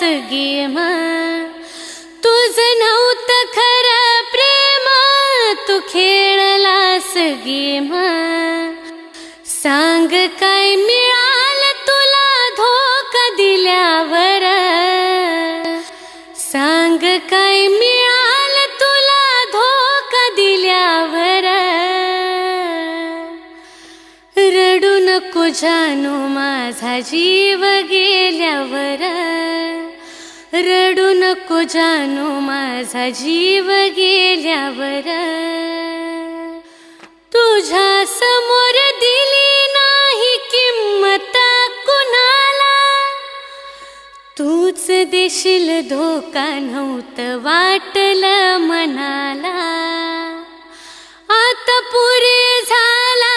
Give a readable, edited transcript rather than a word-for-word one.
Game, तुझं नव्हतं खरं प्रेम, तू खेळलास गेम. सांग काय मिळालं तुला धोका दिल्यावर, सांग काय मिळालं तुला धोका दिल्यावर. रडू नको जानू माझा जीव गेल्यावर, रडू नको जानू माझा जीव गेल्यावर. तुझ्या समोर दिली नाही किंमत कुणाला, तूच देशील धोका नव्हतं वाटलं मनाला. आता पुरे झाला